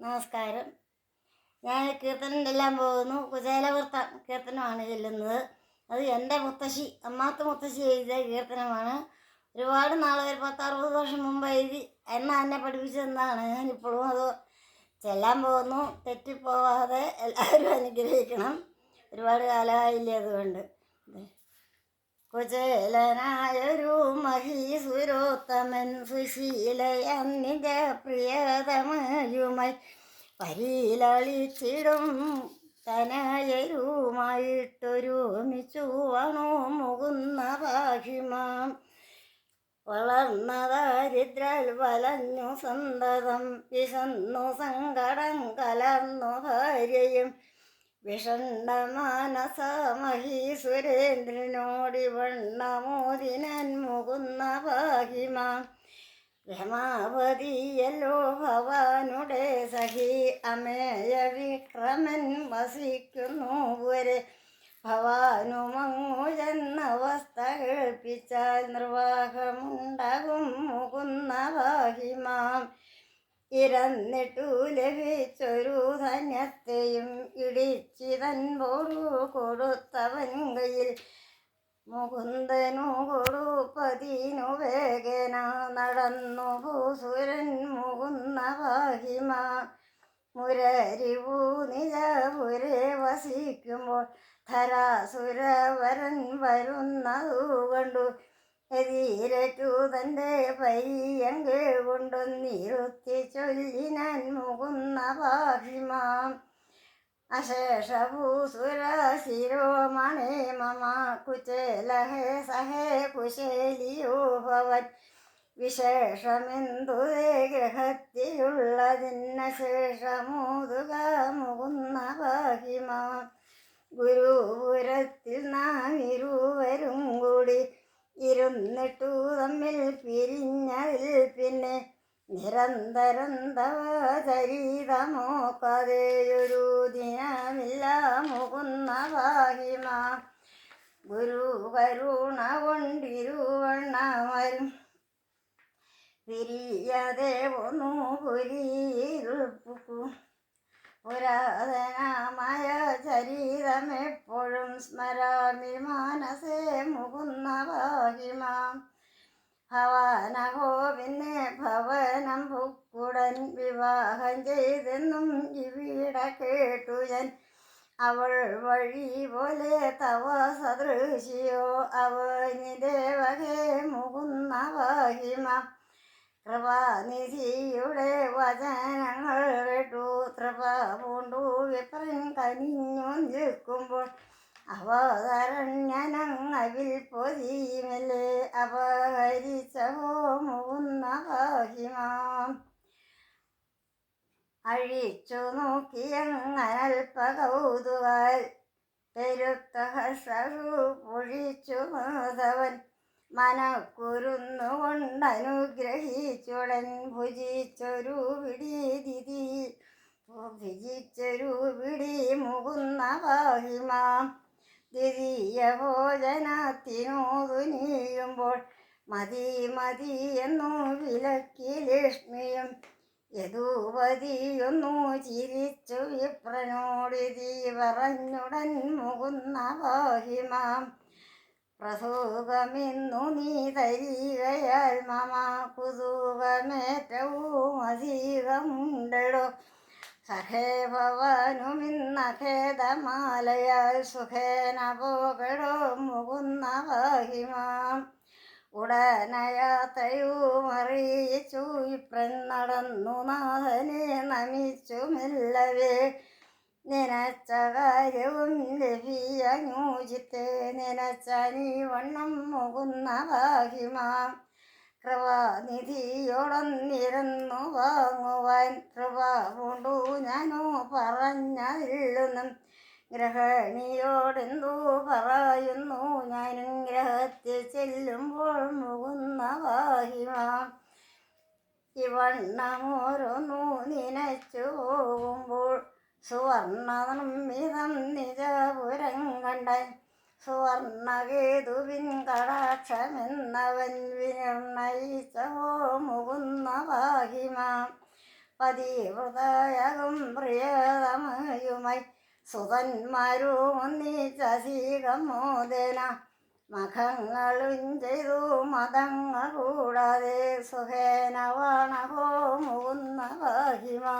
നമസ്കാരം. ഞാൻ കീർത്തനം ചെല്ലാൻ പോകുന്നു. കുചേലവൃത്ത കീർത്തനമാണ് ചെല്ലുന്നത്. അത് എൻ്റെ മുത്തശ്ശി, അമ്മാത്ത മുത്തശ്ശി എഴുതിയ കീർത്തനമാണ്. ഒരുപാട് നാൾ, ഒരു 10-60 വർഷം മുമ്പ് എഴുതി എന്നെ പഠിപ്പിച്ചതെന്നാണ്. ഞാനിപ്പോഴും അത് ചെല്ലാൻ പോകുന്നു. തെറ്റിപ്പോവാതെ എല്ലാവരും അനുഗ്രഹിക്കണം. ഒരുപാട് കാലമായില്ലേ, അതുകൊണ്ട്. കുചേലനായൊരു മഹീസുരോത്തമൻ സുശീലയം നിജ പ്രിയതമയുമായി പരിലളിച്ചിടും തനയരുമായിട്ടൊരുമിച്ചു വണു മുകുന്ന പാഹിമാം. വളർന്ന ദാരിദ്രാൽ വലഞ്ഞു സന്തതം വിശന്നു സങ്കടം കലർന്നു ഭാര്യയും വിഷണ്ണമാനസ മഹീസുരേന്ദ്രനോടിവണ്ണമോദിനൻ മുകുന്ന പാഹിമാം. രമാവതിയല്ലോ ഭവാനുടെ സഖി അമേയ വിക്രമൻ വസിക്കുന്നു പുരെ. ഭവാനുമങ്ങു ചെന്നവസ്ഥ കേൾപ്പിച്ചാൽ നിർവാഹമുണ്ടാകും മുകുന്ന പാഹിമാം. ഇരന്നിട്ടു ലഭിച്ചൊരു ധന്യത്തെയും ഇടിച്ചിതൻപോടു കൊടുത്തവൻ കയ്യിൽ മുകുന്ദനു കൊടുപ്പതിനു വേഗേന നടന്നു ഭൂസുരൻ മുകുന്ന പാഹിമാ. മുരരിവു നിജപുരെ വസിക്കുമ്പോൾ ധരാസുരവരൻ വരുന്നതു കണ്ടു എതിരറ്റു തൻ്റെ പയ്യങ്കെ കൊണ്ടൊന്നിരുത്തി ചൊല്ലിനാൻ മുകുന്ന പാഹിമാം. അശേഷഭൂസുര ശിരോമണേ മമ കുചേലഹേ സഹേ കുശേലിയോ ഭവൻ. വിശേഷമെന്തുതേ ഗ്രഹത്തിലുള്ളതിന്നശേഷമോതുക മുകുന്ന പാഹിമാം. ഗുരുപുരത്തിൽ നാം ഇരുവരും കൂടി ഇരുന്നിട്ടു തമ്മിൽ പിരിഞ്ഞതിൽ പിന്നെ നിരന്തരം തവ ചരിതമോക്കാതെയൊരു ദിനമില്ല മുകുന്ന പാഹിമാം. ഗുരു കരുണ കൊണ്ടിരുവണ്ണമരും പിരിയതെ ഒന്നു പുരിയിൽപ്പു. പുരാതനമായ ചരിതമെപ്പോഴും സ്മരാമി മാനസേ മുകുന്ന പാഹിമാം. ഭവാനഹോ പിന്നെ ഭവനം പുക്കുടൻ വിവാഹം ചെയ്തെന്നും ഇവിട കേട്ടു ഞാൻ. അവൾ വഴി പോലെ തവ സദൃശിയോ അവനിദേവഹേ മുകുന്ന പാഹിമാം. കൃപാനിധിയുടെ വചനങ്ങൾ കേട്ടു കൃപ പൂണ്ടു വിപ്രൻ കനിഞ്ഞു നിൽക്കുമ്പോൾ അവതരണ്യനങ്ങവിൽ പൊതിമല്ലേ അപഹരിച്ചഹോ മുകുന്ന പാഹിമാം. അഴിച്ചു നോക്കിയങ്ങനൽപ കൗതുകാൽ പെരുത്ത ഹർഷു പൊഴിച്ചു മാധവൻ. മനക്കുരുന്നുകൊണ്ടനുഗ്രഹിച്ചുടൻ ഭുജിച്ചൊരു പിടി മുകുന്ന പാഹിമാം. ദ്വിതീയ ഭോജനത്തിനു തുനിയുമ്പോൾ മതി മതി എന്നു വിലക്കി ലക്ഷ്മിയും. യദുപതിയൊന്നു ചിരിച്ചു വിപ്രനോടിതി പറഞ്ഞുടൻ മുകുന്ന പാഹിമാം. പ്രസൂകമിന്നു നീ തരികയാൽ മമ കുതൂകമേറ്റവും അധികമുണ്ടടോ. സഖേ ഭവാനുമിന്നഖേദമാലയാൽ സുഖേന പോകടോ മുകുന്ന പാഹിമാം. ഉടനയാത്രയുമറിയിച്ചു വിപ്രൻ നടന്നു നാഥനെ നമിച്ചു മെല്ലവേ. നിനച്ച കാര്യവും ലഭിയനൂചിത്തെ നിനച്ചനീ വണ്ണം മുകുന്ന പാഹിമാം. കൃപാനിധിയോടൊന്നിരുന്നു വാങ്ങുവാൻ കൃപ പൂണ്ടു ഞാനു പറഞ്ഞതില്ലൊന്നും. ഗ്രഹണിയോടെന്തു പറയുന്നു ഞാനും ഗ്രഹത്തിൽ ചെല്ലുമ്പോൾ മുകുന്ന പാഹിമാം. ഇവണ്ണമോരോന്നു നിനച്ചു പോകുമ്പോൾ സുവർണ നിർമ്മിതം നിജപുരം കണ്ടാൻ. സുവർണകേതുവിൻ കടാക്ഷമെന്നവൻ വിനിർണയിച്ചോ മുകുന്ന പാഹിമാം. പതിവ്രതയാകും പ്രിയതമയുമായി സുതന്മാരും ഒന്നിച്ച സീകമോദന മഖങ്ങളും ചെയ്തു മതങ്ങൾ കൂടാതെ സുഖേന വാണകോ മുകുന്ന വാഹിമാ.